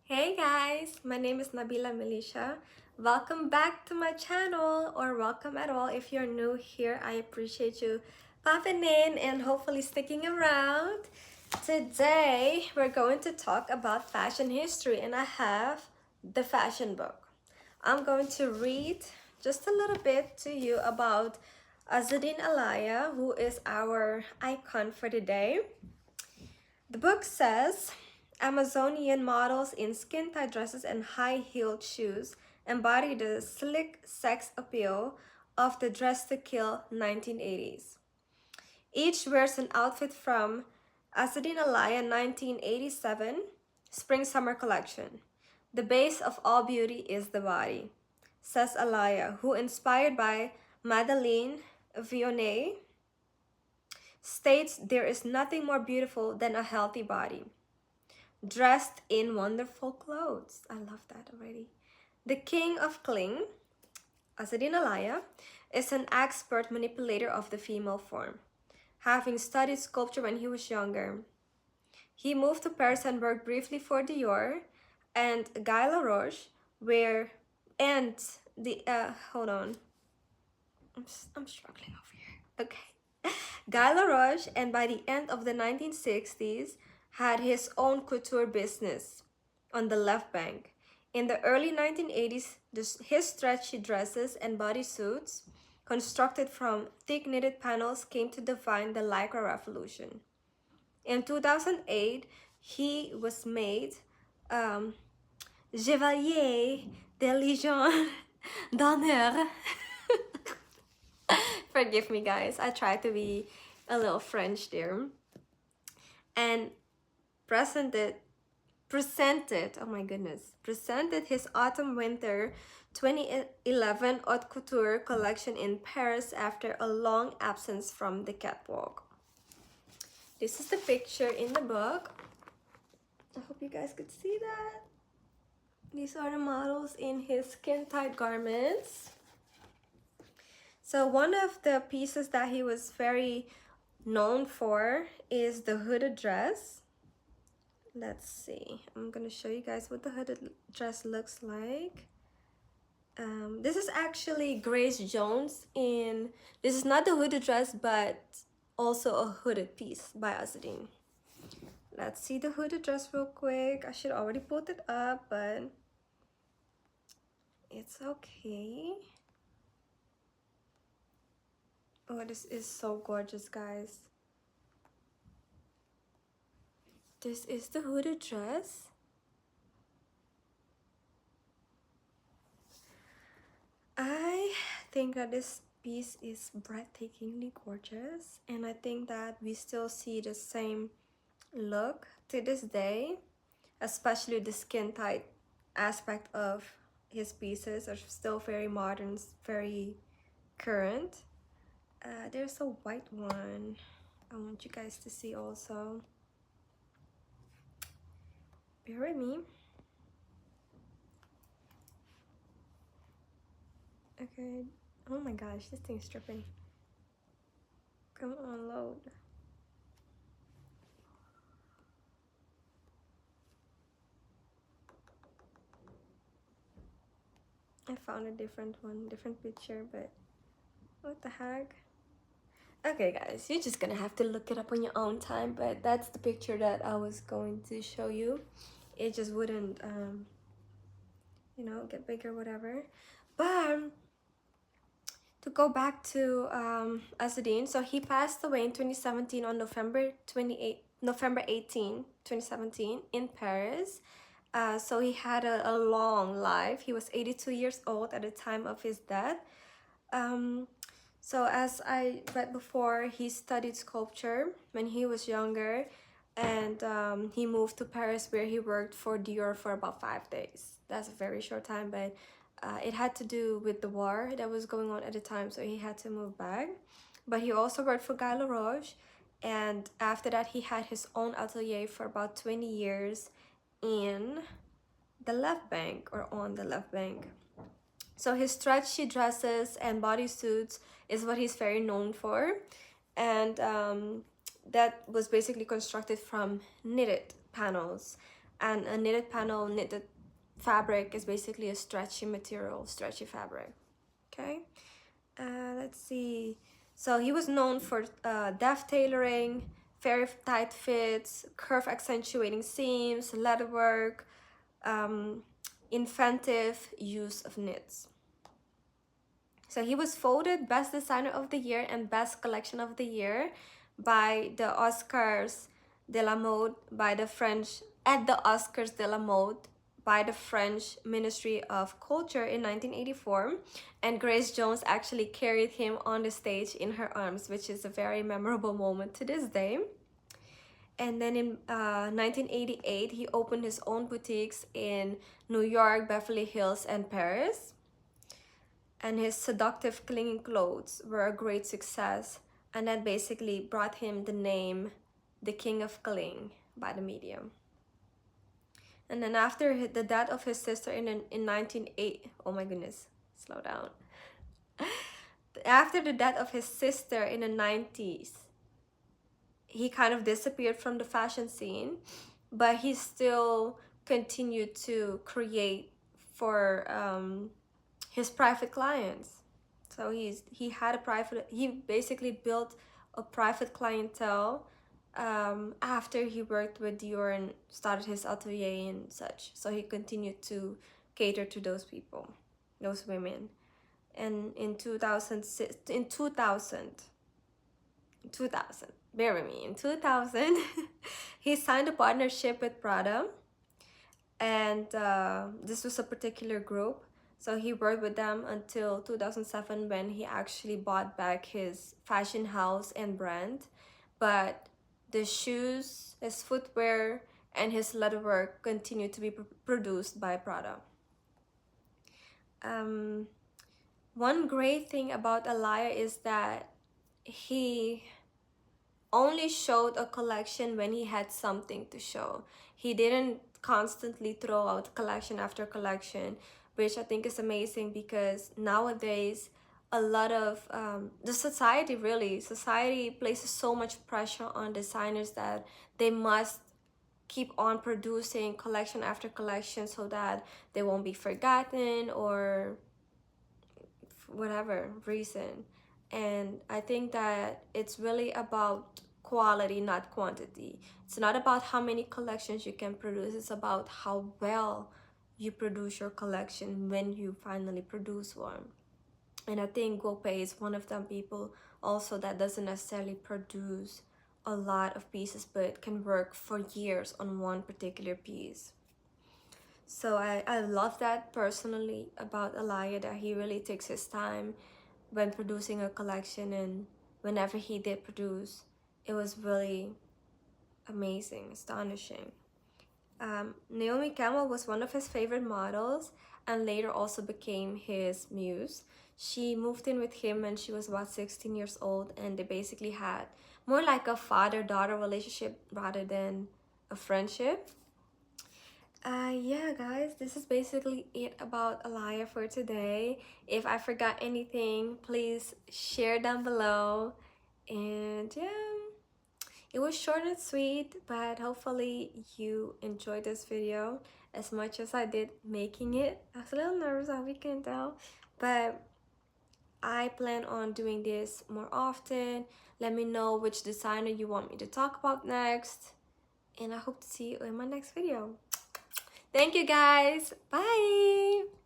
Hey guys, my name is Nabila Milicia. Welcome back to my channel, or welcome at all. If you're new here, I appreciate you popping in and hopefully sticking around. Today, we're going to talk about fashion history, and I have the fashion book. I'm going to read just a little bit to you about Azzedine Alaïa, who is our icon for today. The book says Amazonian models in skin-tight dresses and high-heeled shoes embody the slick sex appeal of the Dress to Kill 1980s. Each wears an outfit from Azzedine Alaïa 1987 Spring-Summer collection. The base of all beauty is the body, says Alaïa, who, inspired by Madeleine Vionnet, states there is nothing more beautiful than a healthy body dressed in wonderful clothes. I love that already. The king of cling, Azzedine Alaïa, is an expert manipulator of the female form, having studied sculpture when he was younger. He moved to Paris and worked briefly for Dior and Guy Laroche, where and the hold on, I'm struggling over here. Okay. Guy Laroche, and by the end of the 1960s, had his own couture business on the left bank. In the early 1980s, his stretchy dresses and bodysuits, constructed from thick knitted panels, came to define the Lycra revolution. In 2008, he was made Chevalier de Légion d'honneur. Forgive me, guys. I tried to be a little French there. And presented oh my goodness, presented his autumn-winter 2011 haute couture collection in Paris after a long absence from the catwalk. This is the picture in the book. I hope you guys could see that. These are the models in his skin-tight garments. So one of the pieces that he was very known for is the hooded dress. Let's see, I'm gonna show you guys what the hooded dress looks like. This is actually Grace Jones this is not the hooded dress, but also a hooded piece by Azzedine. Let's see the hooded dress real quick. I should already put it up, but it's okay. Oh, this is so gorgeous, guys. This is the hooded dress. I think that this piece is breathtakingly gorgeous, and I think that we still see the same look to this day, especially the skin-tight aspect of his pieces are still very modern, very current. There's a white one I want you guys to see also. Bear with me. Okay. Oh my gosh, this thing's tripping. Come on, load. I found a different one, different picture, but what the heck? Okay, guys, you're just gonna have to look it up on your own time, but that's the picture that I was going to show you. It just wouldn't, you know, get bigger, whatever. But to go back to Azzedine, so he passed away in 2017 on November 18, 2017 in Paris. So he had a long life. He was 82 years old at the time of his death. So as I read before, he studied sculpture when he was younger, and he moved to Paris where he worked for Dior for about 5 days. That's a very short time, but it had to do with the war that was going on at the time, so he had to move back. But he also worked for Guy Laroche, and after that he had his own atelier for about 20 years in the left bank, or on the left bank. So his stretchy dresses and bodysuits is what he's very known for, and that was basically constructed from knitted panels. And a knitted panel, knitted fabric is basically a stretchy material, stretchy fabric. Okay, let's see. So he was known for deft tailoring, very tight fits, curve accentuating seams, leatherwork, inventive use of knits. So he was voted Best Designer of the Year and Best Collection of the Year by the Oscars de la Mode by the French, at the Oscars de la Mode by the French Ministry of Culture in 1984, and Grace Jones actually carried him on the stage in her arms, which is a very memorable moment to this day. And then in 1988, he opened his own boutiques in New York, Beverly Hills, and Paris. And his seductive clinging clothes were a great success, and that basically brought him the name the King of Cling by the media. And then after the death of his sister in 1980, oh my goodness, slow down. After the death of his sister in the 90s, he kind of disappeared from the fashion scene, but he still continued to create for his private clients. So he basically built a private clientele after he worked with Dior and started his atelier and such. So he continued to cater to those people, those women. And in 2000, bear with me, in 2000, he signed a partnership with Prada. And this was a particular group. So he worked with them until 2007 when he actually bought back his fashion house and brand. But the shoes, his footwear, and his leatherwork continued to be produced by Prada. One great thing about Alaïa is that he only showed a collection when he had something to show. He didn't constantly throw out collection after collection, which I think is amazing, because nowadays a lot of the society places so much pressure on designers that they must keep on producing collection after collection so that they won't be forgotten or whatever reason. And I think that it's really about quality, not quantity. It's not about how many collections you can produce, it's about how well you produce your collection when you finally produce one. And I think Gopay is one of them people also that doesn't necessarily produce a lot of pieces, but can work for years on one particular piece. So I love that personally about Alaïa, that he really takes his time when producing a collection, and whenever he did produce, it was really amazing, astonishing. Naomi Campbell was one of his favorite models and later also became his muse. She moved in with him when she was about 16 years old, and they basically had more like a father-daughter relationship rather than a friendship. Yeah guys, this is basically it about Alaïa for today. If I forgot anything, please share down below. And yeah, it was short and sweet, but hopefully you enjoyed this video as much as I did making it. I was a little nervous, as we can tell, but I plan on doing this more often. Let me know which designer you want me to talk about next, and I hope to see you in my next video. Thank you guys. Bye.